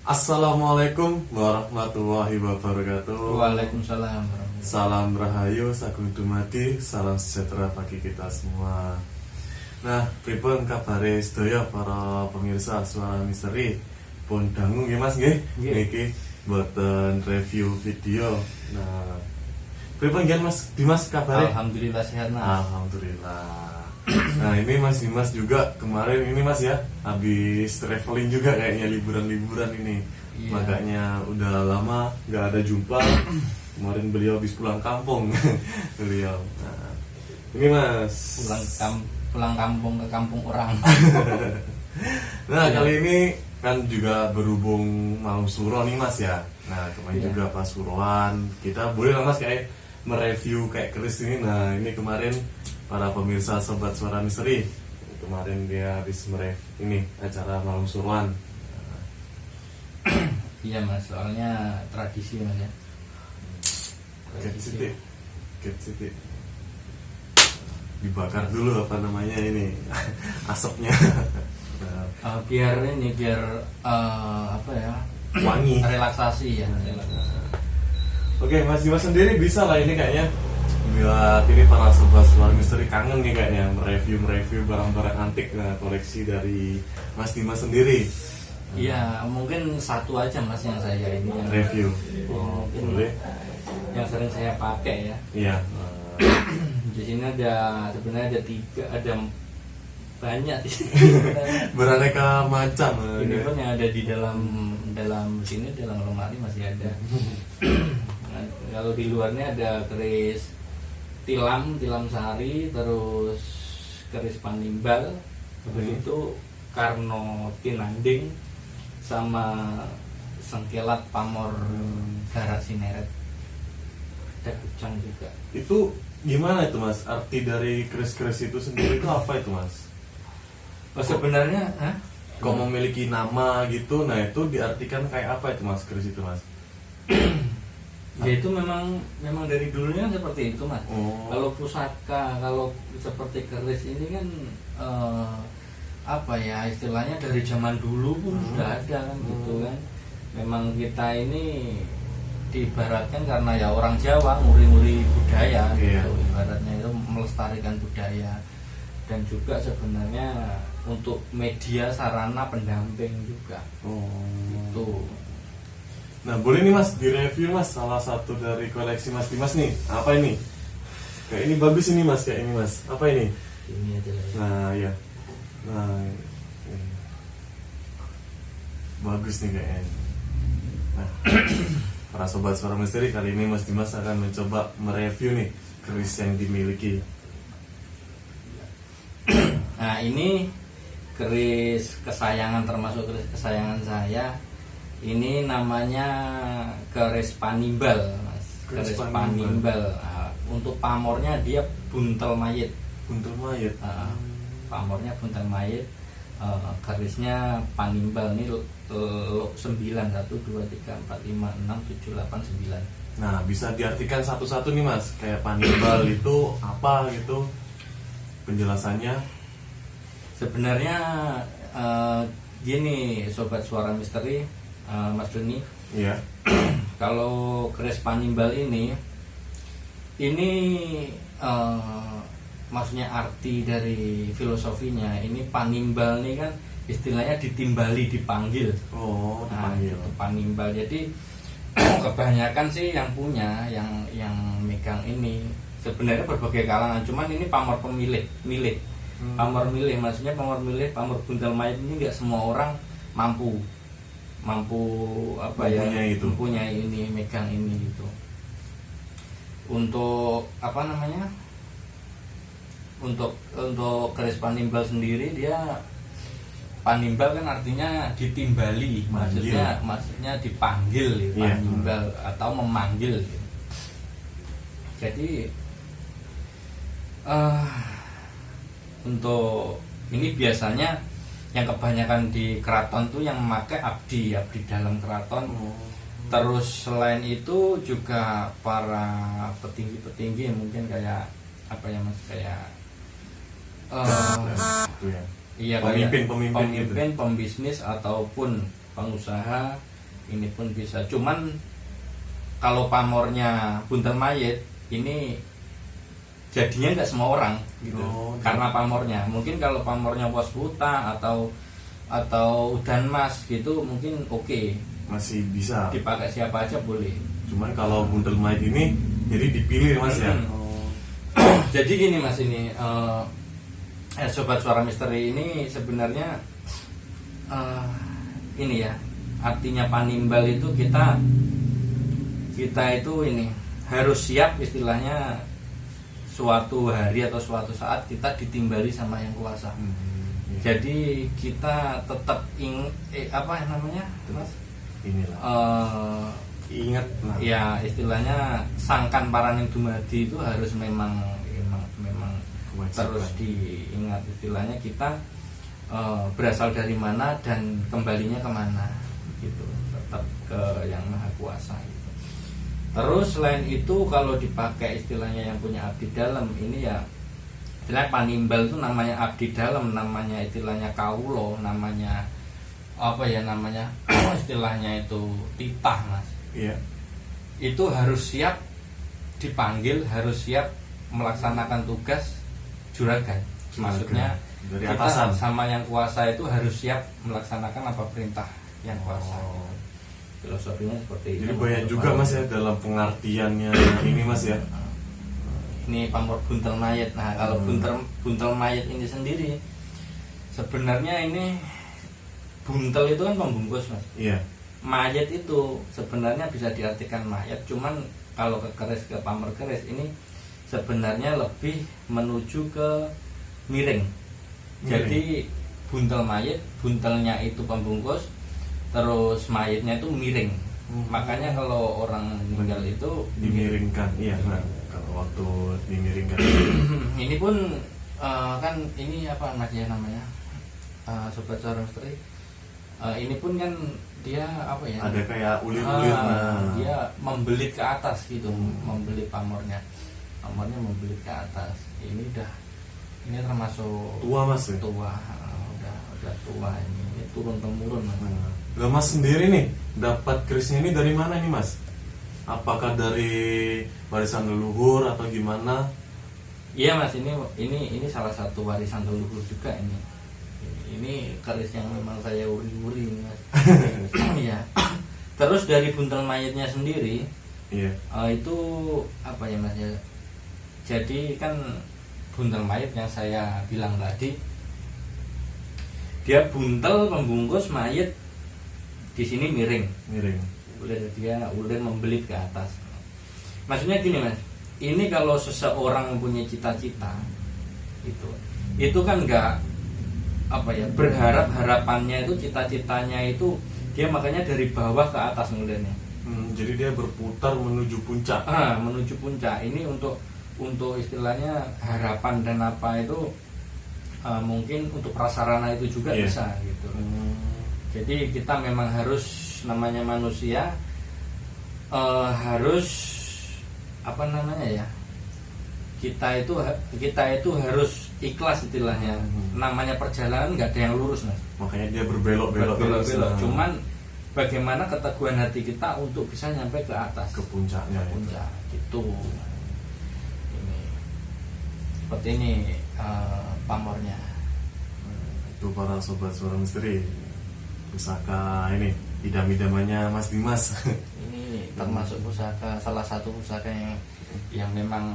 Assalamualaikum warahmatullahi wabarakatuh. Waalaikumsalam warahmatullahi. Salam rahayu, sagung dumadi, salam sejahtera bagi kita semua. Nah, pripun kabare sedaya para pemirsa Suara Misteri? Pun dangu nggih Mas nggih. Nggih. Niki boten review video. Nah, pripun nggih Mas Dimas kabare? Alhamdulillah sehat Mas. Alhamdulillah. Nah ini Mas Dimas juga kemarin ini Mas ya habis traveling juga kayaknya liburan-liburan ini. Iya. Makanya udah lama nggak ada jumpa. Kemarin beliau habis pulang kampung beliau. Nah, ini Mas. Pulang kampung ke kampung orang. Nah Iya. kali ini kan juga berhubung malam suro nih Mas ya. Nah kemarin Iya. juga pas suruhan kita boleh lah Mas kayak mereview kayak keris ini. Nah ini kemarin para pemirsa Sobat Suara Misteri kemarin dia habis ini acara malam suruhan. Iya Mas, soalnya tradisi Mas ya. Get City dibakar dulu apa namanya ini asapnya. Nah, Biar apa ya? wangi. Relaksasi ya. Relaksasi. Oke, Mas Dimas sendiri bisa lah ini kayaknya buat ini para Sobat Suara Misteri kangen nih kayaknya mereview barang-barang antik koleksi dari Mas Dimas sendiri. Iya, mungkin satu aja Mas yang saya ini yang Review. mungkin Boleh. yang sering saya pakai ya. Iya. Di sini sebenarnya ada tiga, ada banyak di sini. Beraneka macam. Ini pun yang ada di dalam sini, dalam lemari masih ada. Nah, kalau di luarnya ada keris tilam sari, terus keris panimbal, habis itu karno tinanding, sama sengkelat pamor garak sineret. Ada kucang juga. Itu gimana itu Mas? Arti dari keris-keris itu sendiri itu apa itu Mas? Oh, sebenarnya, Kok memiliki nama gitu, nah itu diartikan kayak apa itu Mas keris itu Mas? ya itu memang dari dulunya seperti itu Mas. Oh. Kalau pusaka, kalau seperti keris ini kan apa ya istilahnya dari zaman dulu pun sudah ada kan gitu kan. Memang kita ini diibaratkan karena ya orang Jawa nguri-nguri budaya Iya. gitu. Ibaratnya itu melestarikan budaya dan juga sebenarnya untuk media sarana pendamping juga. Oh. Itu. Nah boleh nih Mas direview Mas salah satu dari koleksi Mas Dimas nih. Apa ini? Kayak ini bagus ini Mas, kayak ini Mas. Apa ini? Ini aja lah ya. Nah ya. Nah ini. Bagus nih kayaknya. Nah, para Sobat Suara Misteri, kali ini Mas Dimas akan mencoba mereview nih keris yang dimiliki. Nah ini keris kesayangan, termasuk keris kesayangan saya. Ini namanya keris panimbal Mas. Keris Keris panimbal. panimbal. Nah, untuk pamornya dia buntel mayit. Buntel mayat. Pamornya buntel mayit. Kerisnya panimbal ini 9 1 2 3 4 5 6 7 8 9. Nah bisa diartikan satu-satu nih Mas. Kayak panimbal itu apa gitu penjelasannya. Sebenarnya gini Sobat Suara Misteri, Mas Doni, Iya. kalau keris panimbal ini maksudnya arti dari filosofinya, ini panimbal ini kan istilahnya ditimbali, dipanggil. Oh, Nah, dipanggil. itu panimbal. Jadi kebanyakan sih yang punya, yang megang ini sebenarnya berbagai kalangan. Cuman ini pamor milik. Pamor milih, maksudnya pamor buntel mayat ini nggak semua orang mampu apa ya, Mempunyai itu. mempunyai ini, megang ini gitu. Untuk apa namanya? Untuk keris panimbal sendiri, dia panimbal kan artinya ditimbali, maksudnya dipanggil gitu, Iya. panimbal atau memanggil gitu. Jadi untuk ini biasanya yang kebanyakan di keraton tuh yang memakai abdi dalam keraton. Terus selain itu juga para petinggi mungkin kayak apa ya Mas, kayak Itu ya. iya, Pemimpin gitu. pembisnis ataupun pengusaha ini pun bisa. Cuman kalau pamornya buntel mayit ini jadinya nggak semua orang gitu. Karena pamornya, mungkin kalau pamornya pos buta atau udan mas gitu mungkin oke, masih bisa dipakai siapa aja boleh. Cuman kalau buntel mayit ini jadi dipilih mas ya. Jadi gini mas, ini sobat suara misteri ini sebenarnya ini ya, artinya panimbal itu kita itu ini harus siap, istilahnya suatu hari atau suatu saat kita ditimbali sama yang kuasa. Jadi kita tetap apa namanya mas, inilah ingat lah. Ya istilahnya sangkan paraning dumadi itu harus memang terus diingat, istilahnya kita berasal dari mana dan kembalinya kemana gitu, tetap ke yang maha kuasa gitu. Terus selain itu kalau dipakai istilahnya yang punya abdi dalam ini ya, istilahnya panimbal itu namanya abdi dalam, namanya istilahnya kaulo, namanya apa ya namanya istilahnya itu titah mas. Iya. Itu harus siap dipanggil, harus siap melaksanakan tugas juragan. Maksudnya dari kita atasan sama yang kuasa itu harus siap melaksanakan apa perintah yang kuasa. Filosofinya seperti itu. Jadi banyak juga mas ya dalam pengertiannya ini mas ya. Ini pamor buntel mayit. Nah kalau buntel mayit ini sendiri sebenarnya ini buntel itu kan pembungkus mas. Iya. Mayat itu sebenarnya bisa diartikan mayat, cuman kalau ke keris, ke pamor keris ini sebenarnya lebih menuju ke miring. Jadi buntel mayat, buntelnya itu pembungkus, terus mayatnya itu miring. Makanya kalau orang meninggal itu dimiringkan. Iya nah, kalau waktu dimiringkan ini pun kan ini apa mas ya namanya, sobat suara misteri, ini pun kan dia apa ya, ada kayak ulir-ulir dia membelit ke atas gitu, membelit pamornya membelit ke atas. Ini termasuk tua mas ya? Tua, udah tua, ini turun temurun mas. Lah mas sendiri nih dapat kerisnya ini dari mana nih mas? Apakah dari warisan leluhur atau gimana? Iya mas, ini salah satu warisan leluhur juga ini. Ini keris yang memang saya uri-uri mas. Iya. Terus dari buntel mayatnya sendiri, iya. Itu apa ya mas ya? Jadi kan buntel mayat yang saya bilang tadi, dia buntel pembungkus mayat di sini miring. Ulir membelit ke atas. Maksudnya gini mas, ini kalau seseorang mempunyai cita-cita itu kan nggak apa ya, berharap harapannya itu, cita-citanya itu dia makanya dari bawah ke atas ngulirnya. Jadi dia berputar menuju puncak. Menuju puncak. Ini untuk istilahnya harapan dan apa itu mungkin untuk prasarana itu juga bisa gitu. Jadi kita memang harus, namanya manusia harus apa namanya ya, kita itu harus ikhlas istilahnya. Namanya perjalanan nggak ada yang lurus mas. Makanya dia berbelok-belok. Cuman bagaimana keteguhan hati kita untuk bisa nyampe ke atas, ke puncaknya. Puncak gitu. Ini seperti ini pamornya. Itu para sobat suara misteri, pusaka ini idam-idamannya Mas Dimas. Ini termasuk pusaka, salah satu pusaka yang memang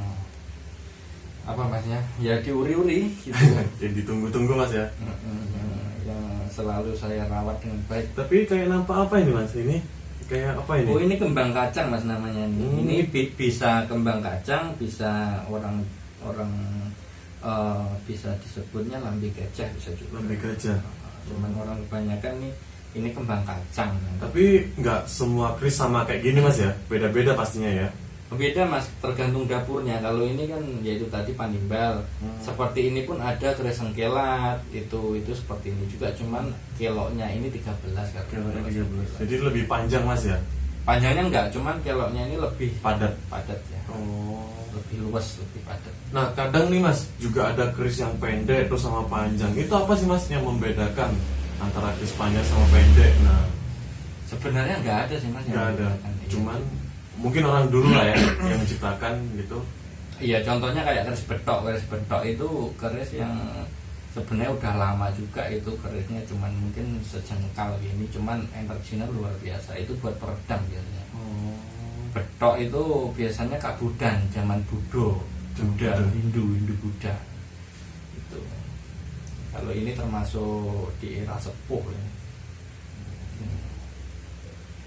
apa masnya ya, diuri-uri gitu. Yang ditunggu-tunggu mas ya. Yang selalu saya rawat dengan baik. Tapi kayak nampak apa ini mas? Ini kayak apa ini? Oh ini kembang kacang mas namanya ini. Ini bisa kembang kacang, bisa orang bisa disebutnya lambe gajah, bisa juga. Lambe gajah. Cuman orang kebanyakan ini kembang kacang. Tapi nggak semua keris sama kayak gini mas ya? Beda-beda pastinya ya. Beda mas, tergantung dapurnya. Kalau ini kan yaitu tadi panimbal. Seperti ini pun ada keris sengkelat, itu seperti ini juga, cuman keloknya ini 13 kan. Keloknya 13. Jadi lebih panjang mas ya? Panjangnya enggak, cuman keloknya ini lebih padat ya. Oh, lebih luas, lebih padat. Nah kadang nih mas juga ada keris yang pendek terus sama panjang. Itu apa sih mas yang membedakan antara keris panjang sama pendek? Nah Sebenarnya nggak ada sih mas yang Nggak ada, menggunakan. Iya. cuman mungkin orang dulu lah ya yang menciptakan gitu. Iya, contohnya kayak keris betok itu keris yang sebenarnya udah lama juga, itu kerisnya cuman mungkin sejengkal gini, cuman energinya luar biasa, itu buat peredam biasanya. Betok itu biasanya kabudan zaman Buddha Hindu Buddha itu. Kalau ini termasuk di era sepuh ya.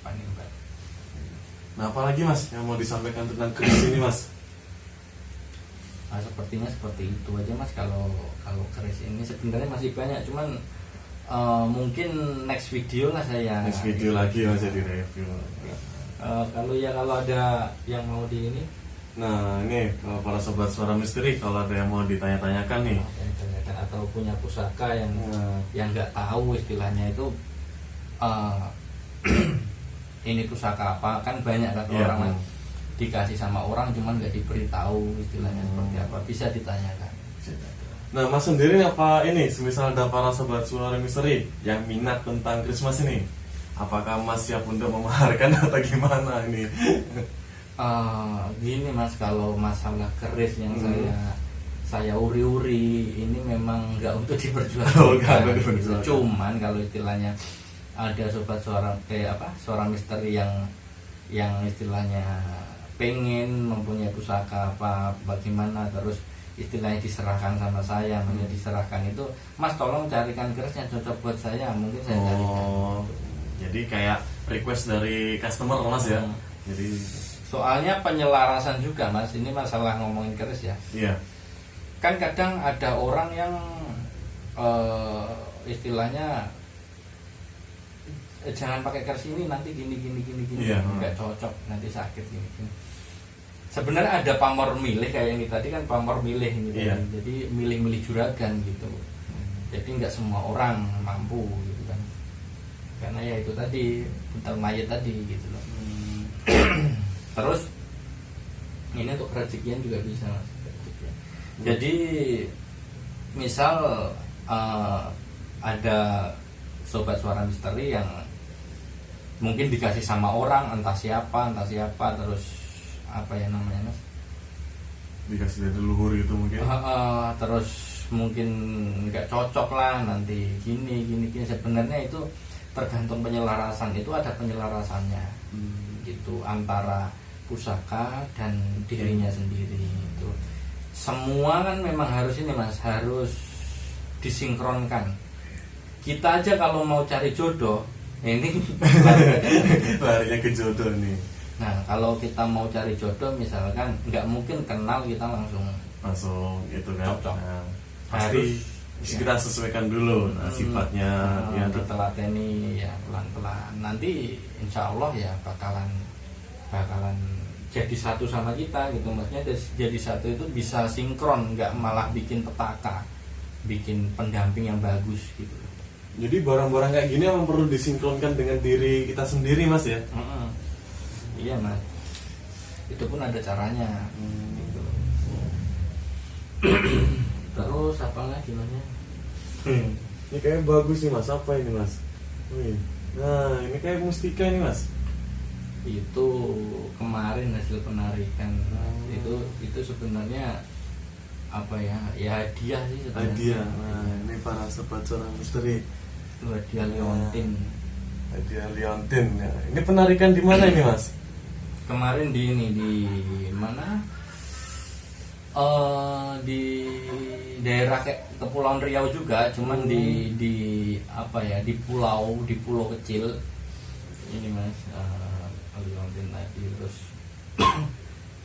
Panimbat. Nah, apalagi mas yang mau disampaikan tentang keris ini mas? Nah, sepertinya seperti itu aja mas. Kalau keris ini sebenarnya masih banyak, cuman mungkin next video lah saya. Next video lagi mas jadi review. Kalau ada yang mau di ini, Nah ini kalau para sobat suara misteri, kalau ada yang mau ditanya-tanyakan nih, atau punya pusaka yang Nah. yang nggak tahu istilahnya itu ini pusaka apa, kan banyak kan Iya, orang dikasih sama orang cuman nggak diberitahu istilahnya seperti apa, bisa ditanyakan. Nah mas sendiri apa ini, semisal ada para sobat suara misteri yang minat tentang Christmas ini, apakah mas siap untuk memaharkan atau gimana ini? Gini mas, kalau masalah keris yang saya uri-uri ini memang nggak untuk Oh, diperjualbelikan. nggak untuk diperjualbelikan. Cuman kalau istilahnya ada sobat seorang misteri yang istilahnya pengen mempunyai pusaka apa bagaimana, terus istilahnya diserahkan sama saya, maksudnya diserahkan itu, mas tolong carikan keris yang cocok buat saya, mungkin saya carikan. Jadi kayak request dari customer mas ya? Jadi Soalnya penyelarasan juga mas, ini masalah ngomongin keris ya. iya. Kan kadang ada orang yang istilahnya jangan pakai keris ini, nanti gini Iya. nggak cocok, nanti sakit gini. Sebenarnya ada pamor milih kayak ini tadi kan, pamor milih gitu. Iya. Jadi milih-milih juragan gitu. Jadi nggak semua orang mampu gitu kan. Karena ya itu tadi putar mayat tadi gitu loh. Terus ini untuk rezekian juga bisa mas. Jadi misal ada sobat suara misteri yang mungkin dikasih sama orang entah siapa terus apa ya namanya mas, Dikasih dari leluhur gitu mungkin. terus mungkin nggak cocok lah, nanti gini sebenarnya itu tergantung penyelarasan, itu ada penyelarasannya gitu antara pusaka dan dirinya sendiri itu. Semua kan memang harus ini mas, harus disinkronkan. Kita aja kalau mau cari jodoh ini Larinya ke jodoh nih. nah kalau kita mau cari jodoh misalkan nggak mungkin kenal kita Langsung itu kan. Cocok. Nah, pasti Harus, kita sesuaikan dulu sifatnya ya, ditelateni ya pelan-pelan, nanti insya Allah ya bakalan jadi satu sama kita gitu, maksudnya jadi satu itu bisa sinkron, nggak malah bikin petaka, bikin pendamping yang bagus gitu. Jadi barang-barang kayak gini emang perlu disinkronkan dengan diri kita sendiri mas ya. Iya mas, itu pun ada caranya gitu. Terus apa lagi namanya? Ini kayak bagus nih mas, apa ini mas? Wih. Nah ini kayak mustika ini mas. Itu kemarin hasil penarikan. Itu sebenarnya apa ya hadiah sih sebenarnya. Hadiah. Nah ini para sobat suara misteri. Itu hadiah Leontin. Hadiah Leontin. Ya. Ini penarikan di mana ini mas? Kemarin di mana? Di daerah kayak Kepulauan Riau juga, cuman di apa ya, di pulau kecil ini mas. Leontin tadi, terus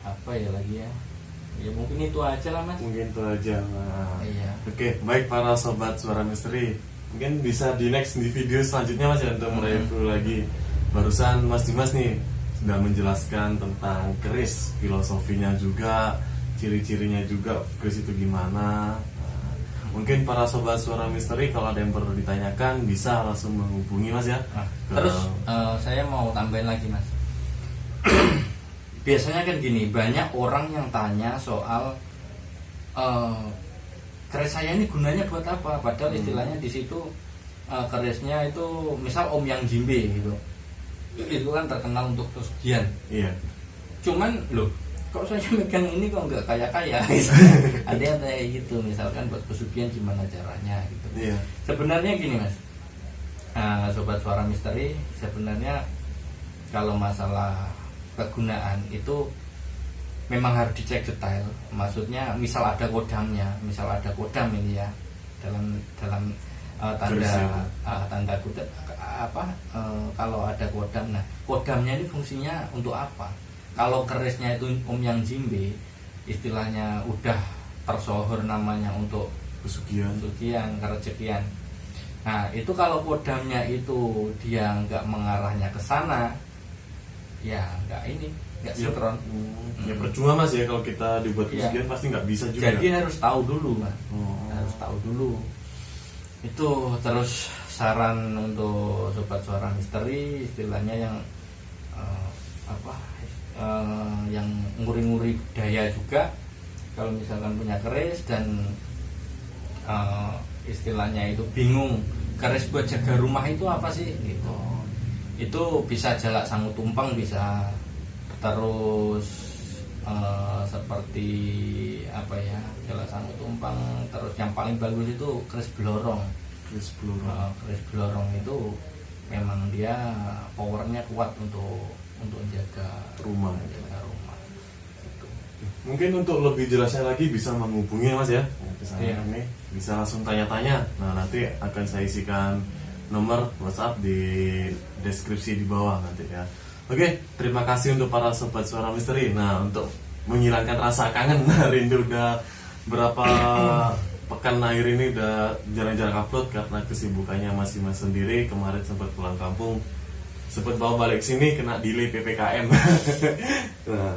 apa ya lagi ya mungkin itu aja lah mas. Mungkin itu aja. Nah. Iya. Oke, baik para sobat suara misteri, mungkin bisa di video selanjutnya mas ya untuk mereview lagi. Barusan mas Dimas nih sudah menjelaskan tentang keris, filosofinya juga, ciri-cirinya juga keris itu gimana. Mungkin para sobat suara misteri kalau ada yang perlu ditanyakan bisa langsung menghubungi mas ya. Terus saya mau tambahin lagi mas. Biasanya kan gini, banyak orang yang tanya soal keris saya ini gunanya buat apa? Padahal istilahnya di situ kerisnya itu misal Om Yang Jimbe gitu. itu kan terkenal untuk pesugihan. Iya. Cuman loh, kok saya megang ini kok nggak kaya-kaya? Ada yang kayak gitu, misalkan buat pesugihan gimana caranya gitu. Iya. Sebenarnya gini mas, sobat suara misteri, sebenarnya kalau masalah kegunaan itu memang harus dicek detail. Maksudnya misal ada kodamnya, misal ada kodam ini ya dalam tanda kutip kalau ada kodam. Nah kodamnya ini fungsinya untuk apa? Kalau kerisnya itu yang jimbe, istilahnya udah tersohor namanya untuk Pesugihan. kerejekian. Nah itu kalau kodamnya itu dia nggak mengarahnya ke sana, ya nggak sinkron. Ya percuma mas ya kalau kita dibuat Iya. pesugihan pasti nggak bisa juga. Jadi harus tahu dulu mas, harus tahu dulu. Itu terus saran untuk sobat suara misteri, istilahnya yang yang nguri-nguri budaya juga. Kalau misalkan punya keris dan istilahnya itu bingung keris buat jaga rumah itu apa sih gitu, itu bisa jalak sangu tumpeng, bisa terus seperti apa ya, jalak sangu tumpeng. Terus yang paling bagus itu keris blorong. Keris blorong. Keris blorong itu memang dia powernya kuat untuk jaga Rumah. gitu. Mungkin untuk lebih jelasnya lagi bisa menghubungi mas ya. Iya. Ini bisa langsung tanya-tanya. Nah nanti akan saya isikan nomor WhatsApp di deskripsi di bawah nanti ya. Oke, terima kasih untuk para sobat suara misteri. Nah untuk menghilangkan rasa kangen, rindu udah berapa pekan akhir ini udah jarang-jarang upload karena kesibukannya masing-masing sendiri. Kemarin sempat pulang kampung, sempat bawa balik sini kena delay PPKM. Nah,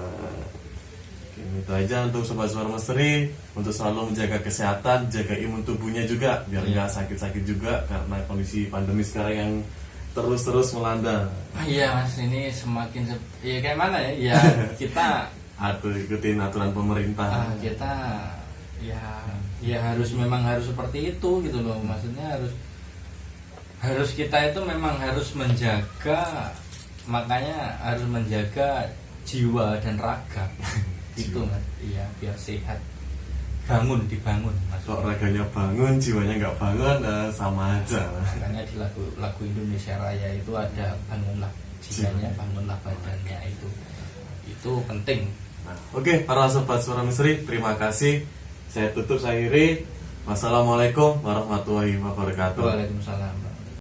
itu aja untuk sobat suara misteri, untuk selalu menjaga kesehatan, jaga imun tubuhnya juga biar nggak sakit-sakit juga karena kondisi pandemi sekarang yang terus melanda. Iya mas, ini semakin ya kayak mana ya, ya kita Ikutin aturan pemerintah. kita ya memang harus seperti itu gitu loh. Maksudnya harus kita itu memang harus menjaga, makanya harus menjaga jiwa dan raga. Itu mas, iya biar sehat, dibangun mas. Kok raganya bangun, jiwanya nggak bangun, sama aja. Makanya di lagu Indonesia Raya itu ada bangunlah jiwanya, bangunlah badannya, itu penting. Nah, oke, para sobat suara misteri, terima kasih. Saya tutup, saya akhiri. Wassalamualaikum warahmatullahi wabarakatuh. Waalaikumsalam.